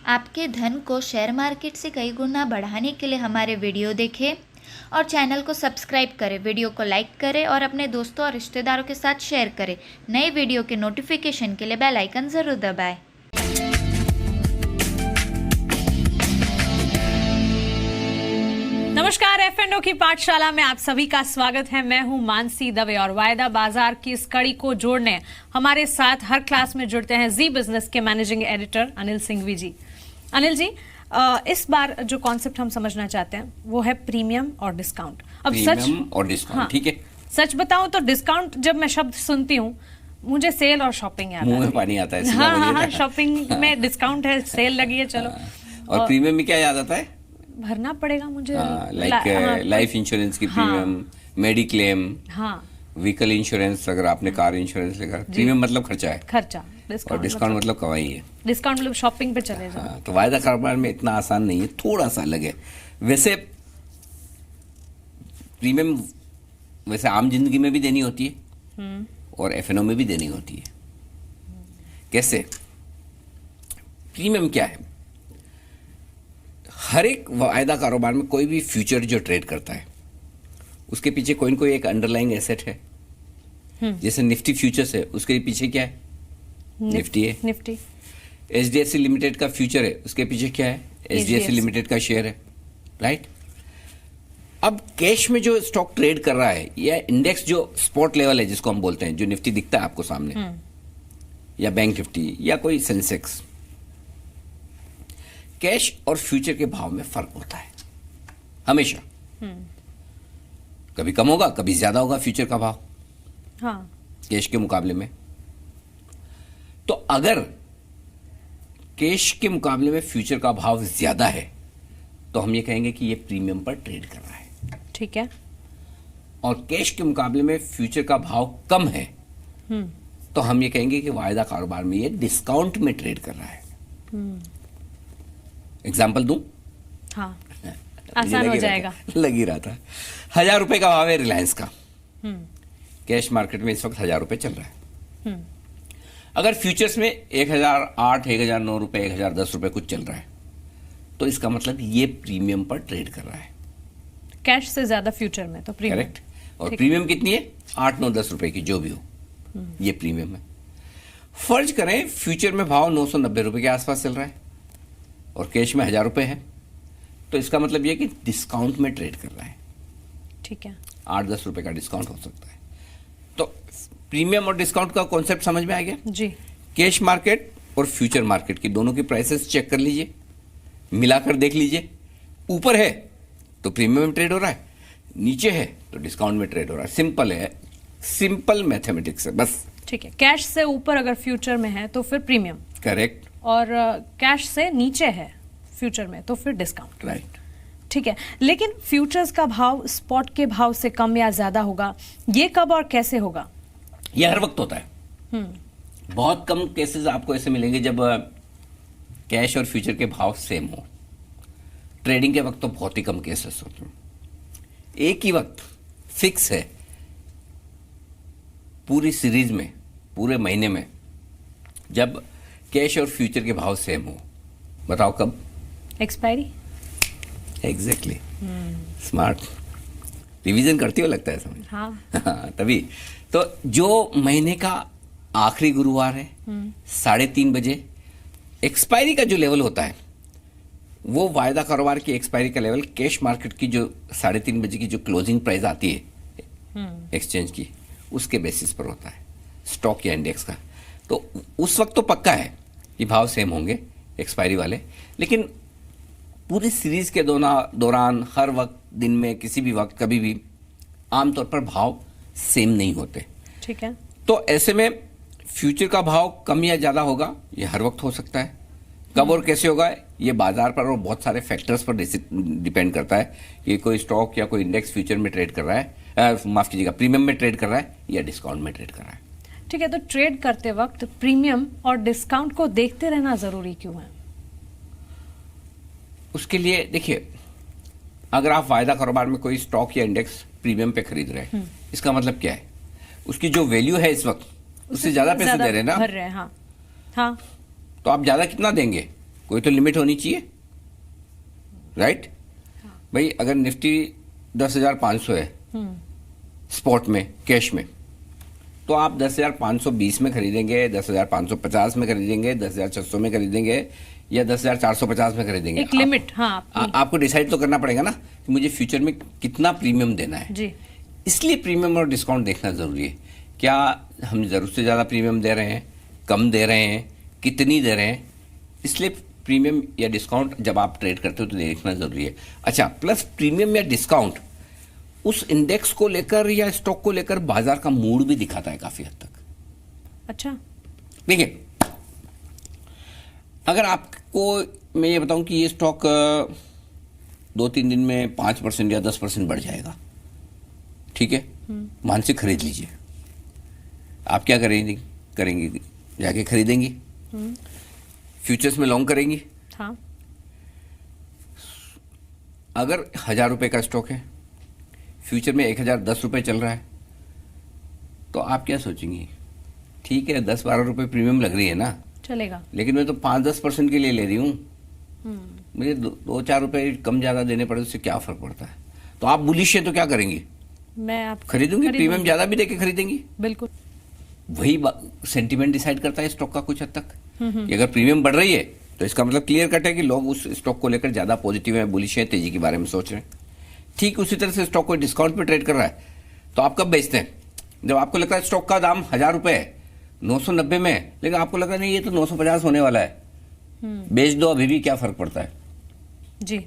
आपके धन को शेयर मार्केट से कई गुना बढ़ाने के लिए हमारे वीडियो देखें और चैनल को सब्सक्राइब करें, वीडियो को लाइक करें और अपने दोस्तों और रिश्तेदारों के साथ शेयर करें। नए वीडियो के नोटिफिकेशन के लिए बेल आइकन ज़रूर दबाएं। नमस्कार, F&O की पाठशाला में आप सभी का स्वागत है। मैं हूं मानसी दवे और वायदा बाजार की इस कड़ी को जोड़ने हमारे साथ हर क्लास में जुड़ते हैं जी बिजनेस के मैनेजिंग एडिटर अनिल सिंघवी जी। अनिल जी, इस बार जो कॉन्सेप्ट हम समझना चाहते हैं वो है प्रीमियम और डिस्काउंट। अब प्रीमियम और डिस्काउंट, ठीक है। सच बताऊं तो डिस्काउंट जब मैं शब्द सुनती हूँ मुझे सेल और शॉपिंग याद मुंह में पानी आता है। हाँ, शॉपिंग में डिस्काउंट है, सेल लगी है, चलो। और प्रीमियम में क्या याद आता है? भरना पड़ेगा मुझे, लाइफ इंश्योरेंस की प्रीमियम, मेडिक्लेम, व्हीकल इंश्योरेंस, अगर आपने कार इंश्योरेंस लेगा। प्रीमियम मतलब खर्चा है, खर्चा। और डिस्काउंट मतलब कमाई है। डिस्काउंट मतलब शॉपिंग पे चले जाओ। तो वायदा कारोबार में इतना आसान नहीं है, थोड़ा सा अलग है। वैसे प्रीमियम वैसे आम जिंदगी में भी देनी होती है और F&O में भी देनी होती है। कैसे? प्रीमियम क्या है? हर एक वायदा कारोबार में कोई भी फ्यूचर जो ट्रेड करता है उसके पीछे कोई न कोई एक अंडरलाइंग एसेट है। जैसे निफ्टी फ्यूचर्स है, उसके पीछे क्या है? निफ्टी है। निफ्टी। HDFC लिमिटेड का फ्यूचर है, उसके पीछे क्या है? HDFC लिमिटेड का शेयर है, राइट? अब कैश में जो स्टॉक ट्रेड कर रहा है या इंडेक्स जो स्पॉट लेवल है जिसको हम बोलते हैं, जो निफ्टी दिखता है आपको सामने, या बैंक निफ्टी या कोई सेंसेक्स, कैश और फ्यूचर के भाव में फर्क होता है हमेशा। कभी कम होगा, कभी ज्यादा होगा फ्यूचर का भाव, कैश के मुकाबले में। तो अगर कैश के मुकाबले में फ्यूचर का भाव ज्यादा है तो हम ये कहेंगे कि ये प्रीमियम पर ट्रेड कर रहा है, ठीक है। और कैश के मुकाबले में फ्यूचर का भाव कम है तो हम ये कहेंगे कि वायदा कारोबार में ये डिस्काउंट में ट्रेड कर रहा है। एग्जाम्पल दूं? हाँ, आसान हो जाएगा। लग ही रहा था। 1000 रुपए का भाव है रिलायंस का, कैश मार्केट में इस वक्त 1000 रुपए चल रहा है। अगर फ्यूचर्स में 1008, 1009 रुपए, 1010 रुपए कुछ चल रहा है तो इसका मतलब ये प्रीमियम पर ट्रेड कर रहा है। कैश से ज्यादा फ्यूचर में तो प्रीमियम। करेक्ट। और प्रीमियम कितनी है? 8, 9, 10 रुपए की जो भी हो, ये प्रीमियम है। फर्ज करें फ्यूचर में भाव 990 रुपए के आसपास चल रहा है और कैश में 1000 रुपए है, तो इसका मतलब यह कि डिस्काउंट में ट्रेड कर रहा है, ठीक है। 8-10 रुपए का डिस्काउंट हो सकता है। तो प्रीमियम और डिस्काउंट का कॉन्सेप्ट समझ में आ गया जी। कैश मार्केट और फ्यूचर मार्केट की दोनों की प्राइसेस चेक कर लीजिए, मिलाकर देख लीजिए। ऊपर है तो प्रीमियम में ट्रेड हो रहा है, नीचे है तो डिस्काउंट में ट्रेड हो रहा है। सिंपल है, सिंपल मैथमेटिक्स है बस, ठीक है। कैश से ऊपर अगर फ्यूचर में है तो फिर प्रीमियम, करेक्ट, और कैश से नीचे है फ्यूचर में तो फिर डिस्काउंट, राइट। ठीक है। लेकिन फ्यूचर्स का भाव स्पॉट के भाव से कम या ज्यादा होगा, ये कब और कैसे होगा? यह हर वक्त होता है। बहुत कम केसेस आपको ऐसे मिलेंगे जब कैश और फ्यूचर के भाव सेम हो। ट्रेडिंग के वक्त तो बहुत ही कम केसेस होते हैं। एक ही वक्त फिक्स है पूरी सीरीज में, पूरे महीने में, जब कैश और फ्यूचर के भाव सेम हो। बताओ कब? एक्सपायरी। Exactly, smart. रिवीजन करती हो लगता है समझ। हाँ, तभी तो जो महीने का आखिरी गुरुवार है 3:30 बजे एक्सपायरी का जो लेवल होता है वो वायदा कारोबार की एक्सपायरी का लेवल कैश मार्केट की जो 3:30 बजे की जो क्लोजिंग प्राइस आती है एक्सचेंज की, उसके बेसिस पर होता है, स्टॉक या इंडेक्स का। तो उस वक्त तो पक्का है कि भाव सेम होंगे एक्सपायरी वाले, लेकिन पूरी सीरीज के दौरान हर वक्त, दिन में किसी भी वक्त, कभी भी आमतौर पर भाव सेम नहीं होते, ठीक है। तो ऐसे में फ्यूचर का भाव कम या ज्यादा होगा, ये हर वक्त हो सकता है। कब और कैसे होगा ये बाजार पर और बहुत सारे फैक्टर्स पर डिपेंड करता है कि कोई स्टॉक या कोई इंडेक्स फ्यूचर में ट्रेड कर रहा है, माफ कीजिएगा, प्रीमियम में ट्रेड कर रहा है या डिस्काउंट में ट्रेड कर रहा है। ठीक है, तो ट्रेड करते वक्त प्रीमियम और डिस्काउंट को देखते रहना जरूरी क्यों है? उसके लिए देखिए, अगर आप वायदा कारोबार में कोई स्टॉक या इंडेक्स प्रीमियम पे खरीद रहे हैं, इसका मतलब क्या है? उसकी जो वैल्यू है इस वक्त उससे ज्यादा पैसे दे रहे हैं ना, भर रहे हैं। हाँ, हाँ। तो आप ज्यादा कितना देंगे? कोई तो लिमिट होनी चाहिए, राइट? भाई अगर निफ्टी 10,500 है स्पॉट में, कैश में, तो आप 10,520 में खरीदेंगे, 10,550 में खरीदेंगे, 10,600 में खरीदेंगे या 10,450 में खरीदेंगे? एक लिमिट, हाँ, आपको डिसाइड तो करना पड़ेगा ना कि मुझे फ्यूचर में कितना प्रीमियम देना है जी। इसलिए प्रीमियम और डिस्काउंट देखना जरूरी है। क्या हम जरूरत से ज्यादा प्रीमियम दे रहे हैं, कम दे रहे हैं, कितनी दे रहे हैं? इसलिए प्रीमियम या डिस्काउंट जब आप ट्रेड करते हो तो देखना जरूरी है। अच्छा, प्लस प्रीमियम या डिस्काउंट उस इंडेक्स को लेकर या स्टॉक को लेकर बाजार का मूड भी दिखाता है काफी हद तक। अच्छा, देखिए, अगर आपको मैं ये बताऊं कि ये स्टॉक 2-3 दिन में 5% या 10% बढ़ जाएगा, ठीक है, मानसिक खरीद लीजिए। आप क्या करेंगी? जाके खरीदेंगी, फ्यूचर्स में लॉन्ग करेंगी। हाँ। अगर 1,000 रुपए का स्टॉक है, फ्यूचर में 1,010 रुपए चल रहा है, तो आप क्या सोचेंगी? ठीक है, 10-12 रुपए प्रीमियम लग रही है ना, चलेगा, लेकिन मैं तो 5-10% के लिए ले रही हूँ, मुझे 2-4 रुपए कम ज्यादा देने पड़े, उससे क्या फर्क पड़ता है? तो आप बुलिश है तो क्या करेंगी? मैं आप खरीदूंगी, प्रीमियम ज्यादा भी देके खरीदेंगी। बिल्कुल, वही सेंटीमेंट डिसाइड करता है स्टॉक का कुछ हद तक। कि अगर प्रीमियम बढ़ रही है तो इसका मतलब क्लियर कट है कि लोग उस स्टॉक को लेकर ज्यादा पॉजिटिव है, बुलिश है, तेजी के बारे में सोच रहे हैं। ठीक उसी तरह से स्टॉक को डिस्काउंट पे ट्रेड कर रहा है, तो आप कब बेचते हैं? जब आपको लगता है स्टॉक का दाम 1,000 रुपए है, 990 में है, लेकिन आपको लग रहा नहीं ये तो 950 होने वाला है, बेच दो, अभी भी क्या फर्क पड़ता है? जी,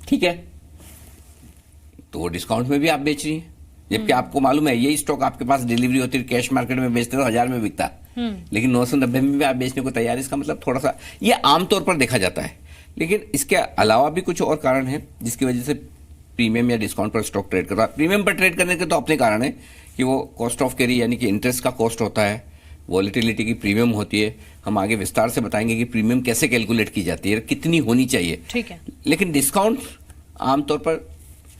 ठीक है, तो वो डिस्काउंट में भी आप बेच रही हैं, जबकि आपको मालूम है यही स्टॉक आपके पास डिलीवरी होती है, कैश मार्केट में बेचते तो 1,000 में बिकता, लेकिन 990 में भी आप बेचने को तैयार। इसका मतलब थोड़ा सा ये आमतौर पर देखा जाता है, लेकिन इसके अलावा भी कुछ और कारण है जिसकी वजह से प्रीमियम या डिस्काउंट पर स्टॉक ट्रेड कर रहा है। प्रीमियम पर ट्रेड करने के तो अपने कारण है कि वो कॉस्ट ऑफ कैरी यानी कि इंटरेस्ट का कॉस्ट होता है, वॉलेटिलिटी की प्रीमियम होती है। हम आगे विस्तार से बताएंगे कि प्रीमियम कैसे कैलकुलेट की जाती है, कितनी होनी चाहिए। ठीक है, लेकिन डिस्काउंट आमतौर पर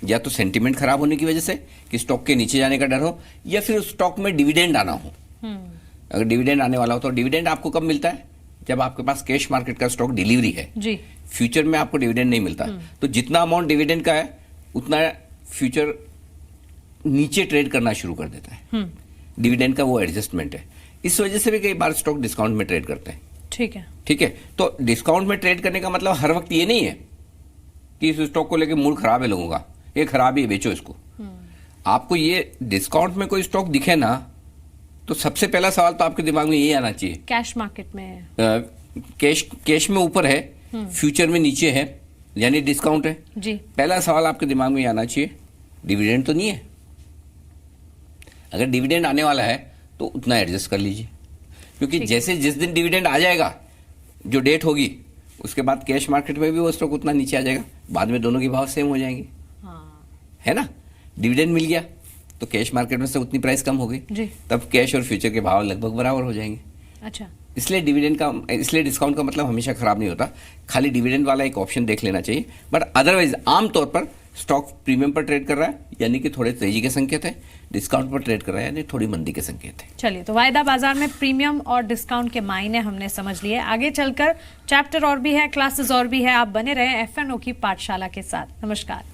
या तो सेंटीमेंट खराब होने की वजह से कि स्टॉक के नीचे जाने का डर हो, या फिर उस स्टॉक में डिविडेंड आना हो। अगर डिविडेंड आने वाला हो तो डिविडेंड आपको कब मिलता है? जब आपके पास कैश मार्केट का स्टॉक डिलीवरी है जी। फ्यूचर में आपको डिविडेंड नहीं मिलता, तो जितना अमाउंट डिविडेंड का है उतना फ्यूचर नीचे ट्रेड करना शुरू कर देता है। डिविडेंड का वो एडजस्टमेंट है, इस वजह से भी कई बार स्टॉक डिस्काउंट में ट्रेड करते हैं। ठीक है, ठीक है, तो डिस्काउंट में ट्रेड करने का मतलब हर वक्त ये नहीं है कि इस स्टॉक को लेकर मूड खराब है लोगों का, ये खराब ही है, बेचो इसको। आपको ये डिस्काउंट में कोई स्टॉक दिखे ना, तो सबसे पहला सवाल तो आपके दिमाग में यही आना चाहिए, कैश मार्केट में कैश में ऊपर है, फ्यूचर में नीचे है, यानी डिस्काउंट है जी। पहला सवाल आपके दिमाग में ये आना चाहिए, डिविडेंड तो नहीं है। अगर डिविडेंड आने वाला है तो उतना एडजस्ट कर लीजिए, क्योंकि जैसे जिस दिन डिविडेंड आ जाएगा, जो डेट होगी, उसके बाद कैश मार्केट में भी वो स्टॉक उतना नीचे आ जाएगा, बाद में दोनों की भाव सेम हो जाएंगे। है ना? डिविडेंड मिल गया तो कैश मार्केट में से उतनी प्राइस कम हो गई जी। तब कैश और फ्यूचर के भाव लगभग बराबर हो जाएंगे। अच्छा, इसलिए डिस्काउंट का मतलब हमेशा खराब नहीं होता, खाली डिविडेंड वाला एक ऑप्शन देख लेना चाहिए। बट अदरवाइज आमतौर पर स्टॉक प्रीमियम पर ट्रेड कर रहा है यानी कि थोड़े तेजी के संकेत है, डिस्काउंट पर ट्रेड कर रहा है यानी थोड़ी मंदी के संकेत है। चलिए, तो वायदा बाजार में प्रीमियम और डिस्काउंट के मायने हमने समझ लिए। आगे चलकर चैप्टर और भी है, क्लासेस और भी है। आप बने रहे FNO की पाठशाला के साथ। नमस्कार।